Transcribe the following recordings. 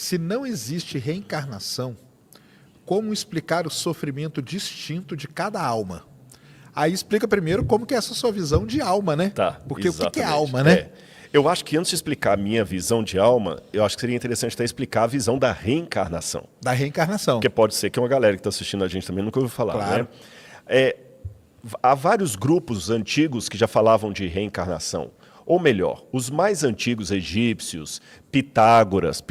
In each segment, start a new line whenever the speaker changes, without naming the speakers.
Se não existe reencarnação, como explicar o sofrimento distinto de cada alma? Aí explica primeiro como que é essa sua visão de alma, né?
Tá,
Porque o que que é
exatamente.
alma, né?
Eu acho que antes de explicar a minha visão de alma, eu acho que seria interessante até explicar a visão da reencarnação.
Da reencarnação.
Porque pode ser que uma galera que está assistindo a gente também nunca ouviu falar,
Claro.
né? Há vários grupos antigos que já falavam de reencarnação. Ou melhor, os mais antigos egípcios, Pitágoras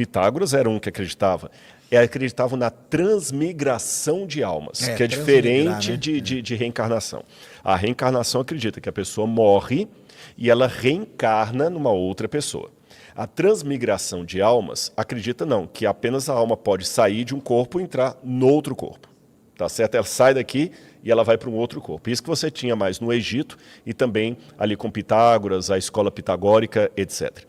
era um que acreditava. Acreditavam na transmigração de almas, que é diferente,
né?
de reencarnação. A reencarnação acredita que a pessoa morre e ela reencarna numa outra pessoa. A transmigração de almas acredita não, que apenas a alma pode sair de um corpo e entrar no outro corpo. Tá certo? Ela sai daqui e ela vai para um outro corpo. Isso que você tinha mais no Egito e também ali com Pitágoras, a escola pitagórica, etc.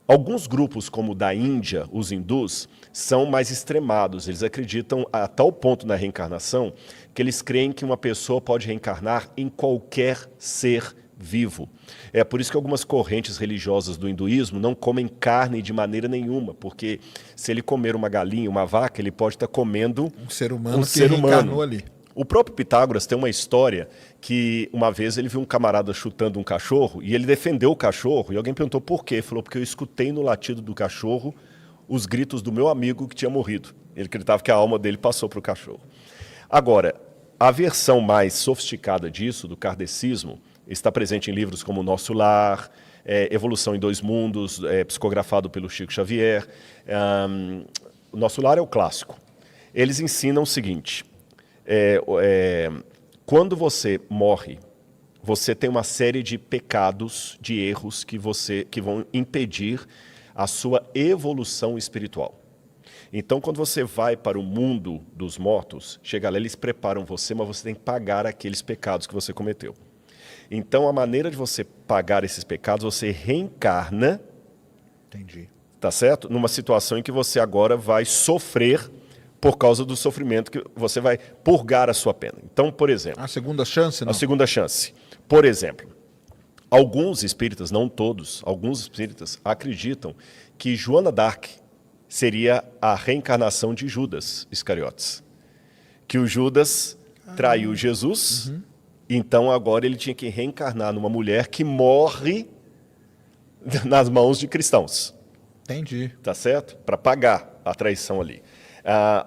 Alguns grupos, como o da Índia, os hindus, são mais extremados. Eles acreditam a tal ponto na reencarnação que eles creem que uma pessoa pode reencarnar em qualquer ser vivo. É por isso que algumas correntes religiosas do hinduísmo não comem carne de maneira nenhuma, porque se ele comer uma galinha, uma vaca, ele pode estar comendo
um ser humano que reencarnou ali.
O próprio Pitágoras tem uma história que uma vez ele viu um camarada chutando um cachorro e ele defendeu o cachorro e alguém perguntou por quê. Ele falou, porque eu escutei no latido do cachorro os gritos do meu amigo que tinha morrido. Ele acreditava que a alma dele passou para o cachorro. Agora, a versão mais sofisticada disso, do kardecismo, está presente em livros como Nosso Lar, Evolução em Dois Mundos, psicografado pelo Chico Xavier. O Nosso Lar é o clássico. Eles ensinam o seguinte: quando você morre, você tem uma série de pecados, de erros que vão impedir a sua evolução espiritual. Então, quando você vai para o mundo dos mortos, chega lá, eles preparam você, mas você tem que pagar aqueles pecados que você cometeu. Então, a maneira de você pagar esses pecados, você reencarna,
Entendi.
tá certo? Numa situação em que você agora vai sofrer por causa do sofrimento, que você vai purgar a sua pena. Então, por exemplo...
A segunda chance, não?
A segunda chance. Por exemplo, alguns espíritas, não todos, alguns espíritas acreditam que Joana d'Arc seria a reencarnação de Judas Iscariotes. Que o Judas traiu Jesus, então agora ele tinha que reencarnar numa mulher que morre nas mãos de cristãos.
Entendi.
Tá certo? Para pagar a traição ali.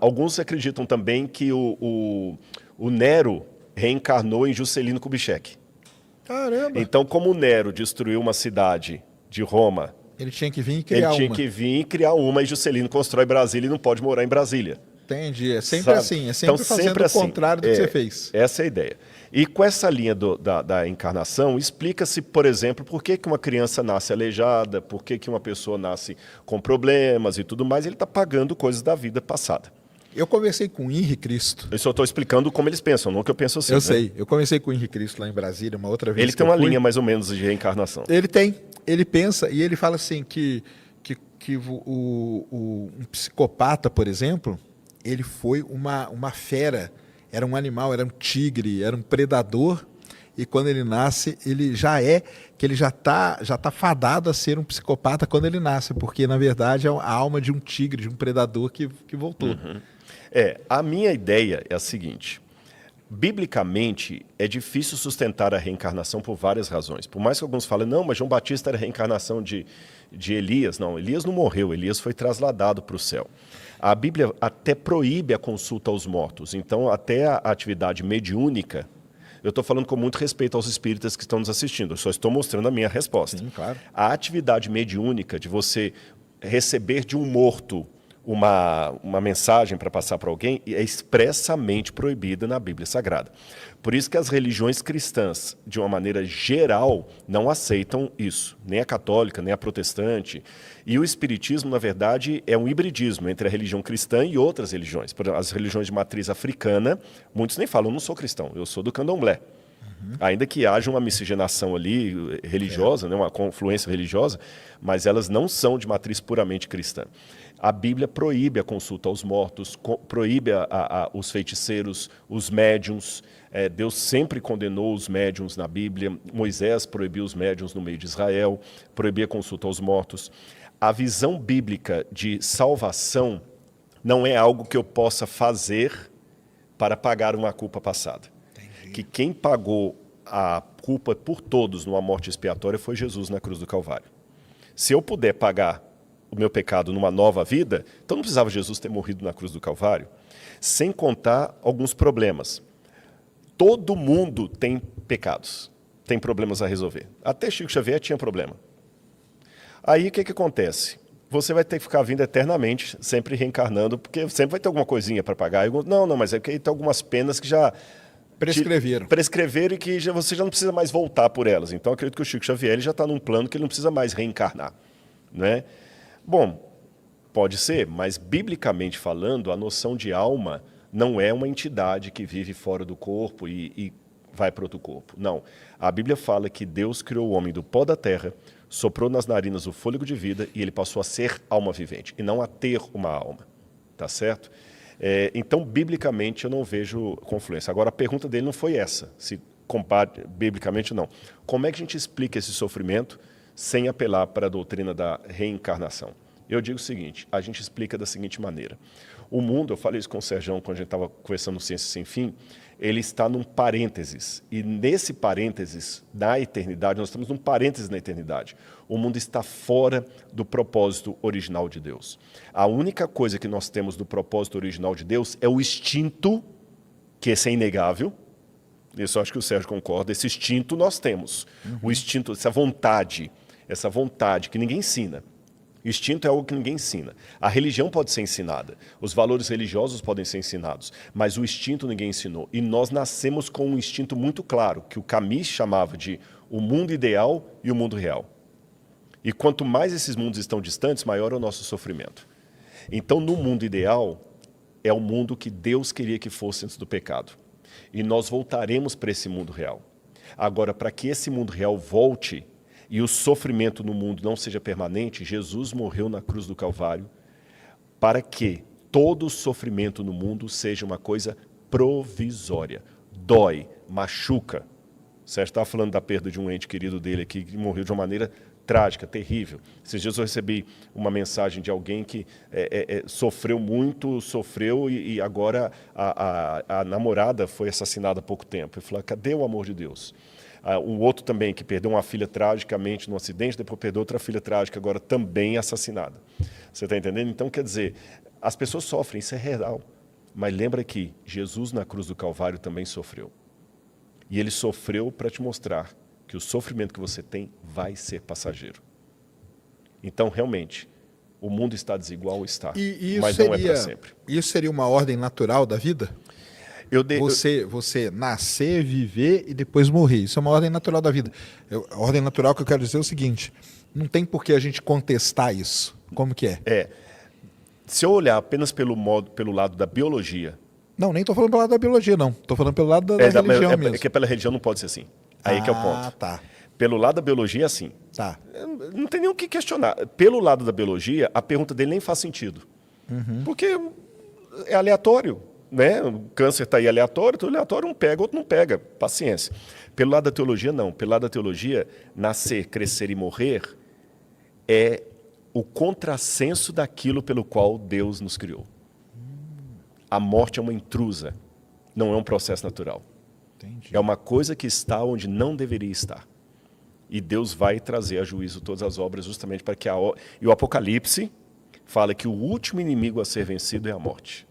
Alguns acreditam também que o Nero reencarnou em Juscelino Kubitschek.
Caramba!
Então, como o Nero destruiu uma cidade de Roma,
ele tinha que vir e criar uma.
Ele tinha que vir e criar uma, e Juscelino constrói Brasília e não pode morar em Brasília.
Entendi. É sempre
Sabe?
assim. É sempre
então,
fazendo
sempre
o
assim.
contrário do que você fez.
Essa é a ideia. E com essa linha da encarnação, explica-se, por exemplo, por que uma criança nasce aleijada, por que uma pessoa nasce com problemas e tudo mais. Ele está pagando coisas da vida passada.
Eu conversei com o Henri Cristo.
Eu só estou explicando como eles pensam, não que eu penso assim.
Eu
né?
sei. Eu conversei com o Henri Cristo lá em Brasília uma outra vez.
Ele tem uma linha mais ou menos de reencarnação.
Ele tem. Ele pensa e ele fala assim que um psicopata, por exemplo, ele foi uma fera, era um animal, era um tigre, era um predador, e quando ele nasce, ele já tá fadado a ser um psicopata quando ele nasce, porque na verdade é a alma de um tigre, de um predador que voltou.
Uhum. A minha ideia é a seguinte: biblicamente é difícil sustentar a reencarnação por várias razões. Por mais que alguns falem, não, mas João Batista era a reencarnação de Elias. Não, Elias não morreu, Elias foi trasladado para o céu. A Bíblia até proíbe a consulta aos mortos, então até a atividade mediúnica, eu estou falando com muito respeito aos espíritas que estão nos assistindo, eu só estou mostrando a minha resposta.
Sim, claro.
A atividade mediúnica de você receber de um morto uma mensagem para passar para alguém é expressamente proibida na Bíblia Sagrada. Por isso que as religiões cristãs, de uma maneira geral, não aceitam isso. Nem a católica, nem a protestante. E o espiritismo, na verdade, é um hibridismo entre a religião cristã e outras religiões. Por exemplo, as religiões de matriz africana, muitos nem falam, eu não sou cristão, eu sou do candomblé. Ainda que haja uma miscigenação ali religiosa, né, uma confluência religiosa, mas elas não são de matriz puramente cristã. A Bíblia proíbe a consulta aos mortos, proíbe os feiticeiros, os médiuns. Deus sempre condenou os médiuns na Bíblia. Moisés proibiu os médiuns no meio de Israel, proibia a consulta aos mortos. a visão bíblica de salvação não é algo que eu possa fazer para pagar uma culpa passada. Entendi. Que quem pagou a culpa por todos numa morte expiatória foi Jesus na cruz do Calvário. Se eu puder pagar o meu pecado numa nova vida, então não precisava Jesus ter morrido na cruz do Calvário. Sem contar alguns problemas. Todo mundo tem pecados, tem problemas a resolver. Até Chico Xavier tinha problema. Aí o que acontece? Você vai ter que ficar vindo eternamente, sempre reencarnando, porque sempre vai ter alguma coisinha para pagar. Não, mas é que tem algumas penas que já prescreveram e que você já não precisa mais voltar por elas. Então, eu acredito que o Chico Xavier ele já está num plano que ele não precisa mais reencarnar. Né? Bom, pode ser, mas biblicamente falando, a noção de alma não é uma entidade que vive fora do corpo e vai para outro corpo. Não. A Bíblia fala que Deus criou o homem do pó da terra, soprou nas narinas o fôlego de vida e ele passou a ser alma vivente, e não a ter uma alma. Tá certo? Então, biblicamente, eu não vejo confluência. Agora, a pergunta dele não foi essa, se compare biblicamente ou não. Como é que a gente explica esse sofrimento sem apelar para a doutrina da reencarnação? Eu digo o seguinte, a gente explica da seguinte maneira. O mundo, eu falei isso com o Serjão quando a gente estava conversando no Ciência Sem Fim, ele está num parênteses. E nesse parênteses, na eternidade, nós estamos num parênteses na eternidade. O mundo está fora do propósito original de Deus. A única coisa que nós temos do propósito original de Deus é o instinto, que esse é inegável. Isso eu acho que o Sérgio concorda. Esse instinto nós temos. O instinto, essa vontade que ninguém ensina. Instinto é algo que ninguém ensina. A religião pode ser ensinada, os valores religiosos podem ser ensinados, mas o instinto ninguém ensinou. E nós nascemos com um instinto muito claro, que o Camus chamava de o mundo ideal e o mundo real. E quanto mais esses mundos estão distantes, maior é o nosso sofrimento. Então, no mundo ideal, é o mundo que Deus queria que fosse antes do pecado. E nós voltaremos para esse mundo real. Agora, para que esse mundo real volte, e o sofrimento no mundo não seja permanente, Jesus morreu na cruz do Calvário para que todo sofrimento no mundo seja uma coisa provisória. Dói, machuca. O Sérgio estava falando da perda de um ente querido dele aqui, que morreu de uma maneira trágica, terrível. Esses dias eu recebi uma mensagem de alguém que sofreu muito, e agora a namorada foi assassinada há pouco tempo. Ele falou, cadê o amor de Deus? Um outro também que perdeu uma filha tragicamente num acidente, depois perdeu outra filha trágica, agora também assassinada. Você está entendendo? Então, quer dizer, as pessoas sofrem, isso é real. Mas lembra que Jesus na cruz do Calvário também sofreu. E ele sofreu para te mostrar que o sofrimento que você tem vai ser passageiro. Então, realmente, o mundo está desigual, está, mas não é para sempre.
Isso seria uma ordem natural da vida? Você nascer, viver e depois morrer. Isso é uma ordem natural da vida. A ordem natural que eu quero dizer é o seguinte, não tem por que a gente contestar isso. Como que é?
Se eu olhar apenas pelo lado da biologia...
Não, nem estou falando pelo lado da biologia, não. Estou falando pelo lado da religião mesmo.
É que pela religião não pode ser assim. Aí que é o ponto.
Tá.
Pelo lado da biologia, sim.
Tá.
Não tem nem o que questionar. Pelo lado da biologia, a pergunta dele nem faz sentido. Porque é aleatório. Né? O câncer está aí aleatório, então aleatório um pega, outro não pega. Paciência. Pelo lado da teologia, não. Pelo lado da teologia, nascer, crescer e morrer é o contrassenso daquilo pelo qual Deus nos criou. A morte é uma intrusa, não é um processo natural.
Entendi.
É uma coisa que está onde não deveria estar. E Deus vai trazer a juízo todas as obras justamente para que E o Apocalipse fala que o último inimigo a ser vencido é a morte.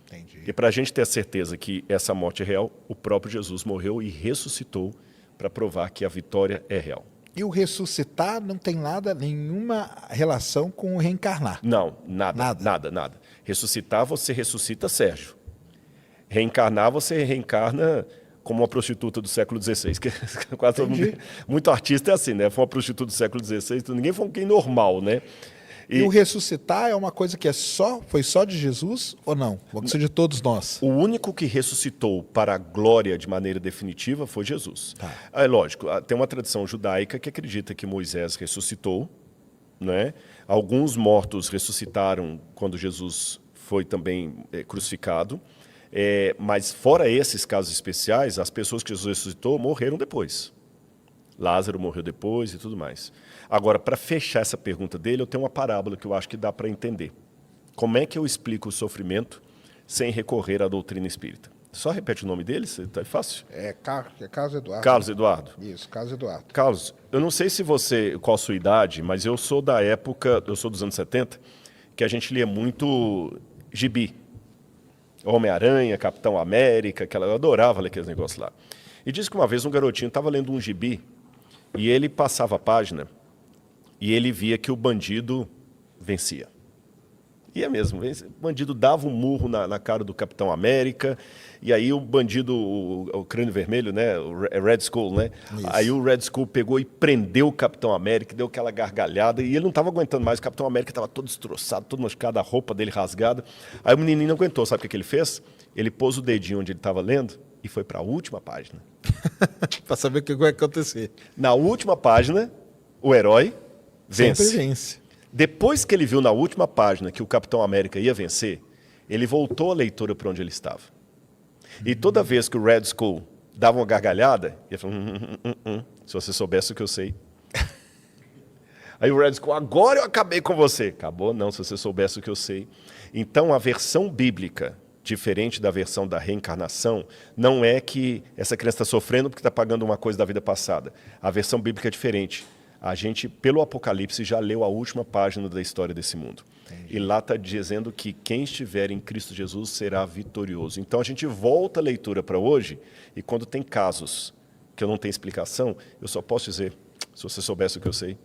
Entendi.
E para a gente ter a certeza que essa morte é real, o próprio Jesus morreu e ressuscitou para provar que a vitória é real.
E o ressuscitar não tem nenhuma relação com o reencarnar?
Não, nada. Ressuscitar, você ressuscita, Sérgio. Reencarnar, você reencarna como uma prostituta do século XVI. Que quase todo mundo, muito artista é assim, né? Foi uma prostituta do século XVI, ninguém foi alguém normal, né?
E o ressuscitar é uma coisa que foi só de Jesus ou não? Pode ser de todos nós?
O único que ressuscitou para a glória de maneira definitiva foi Jesus.
Tá.
É lógico, tem uma tradição judaica que acredita que Moisés ressuscitou, né? Alguns mortos ressuscitaram quando Jesus foi também crucificado, mas fora esses casos especiais, as pessoas que Jesus ressuscitou morreram depois. Lázaro morreu depois e tudo mais. Agora, para fechar essa pergunta dele, eu tenho uma parábola que eu acho que dá para entender. Como é que eu explico o sofrimento sem recorrer à doutrina espírita? Só repete o nome dele, é fácil?
É Carlos Eduardo.
Carlos Eduardo.
Isso, Carlos Eduardo.
Carlos, eu não sei se você, qual a sua idade, mas eu sou da época, eu sou dos anos 70, que a gente lia muito gibi. Homem-Aranha, Capitão América, eu adorava ler aqueles negócios lá. E diz que uma vez um garotinho estava lendo um gibi e ele passava a página e ele via que o bandido vencia. Ia mesmo, o bandido dava um murro na cara do Capitão América, e aí o bandido, o crânio vermelho, né, o Red Skull, né? Isso. Aí o Red Skull pegou e prendeu o Capitão América, deu aquela gargalhada, e ele não estava aguentando mais, o Capitão América estava todo destroçado, todo machucado, a roupa dele rasgada. Aí o menininho não aguentou, sabe o que ele fez? Ele pôs o dedinho onde ele estava lendo e foi para a última página.
Para saber o que vai acontecer.
Na última página, o herói vence.
Sempre vence.
Depois que ele viu na última página que o Capitão América ia vencer, ele voltou a leitura para onde ele estava. E toda vez que o Red Skull dava uma gargalhada, ele falou, se você soubesse o que eu sei. Aí o Red Skull, agora eu acabei com você. Acabou não, se você soubesse o que eu sei. Então a versão bíblica, diferente da versão da reencarnação, não é que essa criança está sofrendo porque está pagando uma coisa da vida passada. A versão bíblica é diferente. A gente, pelo Apocalipse, já leu a última página da história desse mundo. Entendi. E lá está dizendo que quem estiver em Cristo Jesus será vitorioso. Então a gente volta a leitura para hoje, e quando tem casos que eu não tenho explicação, eu só posso dizer, se você soubesse o que eu sei.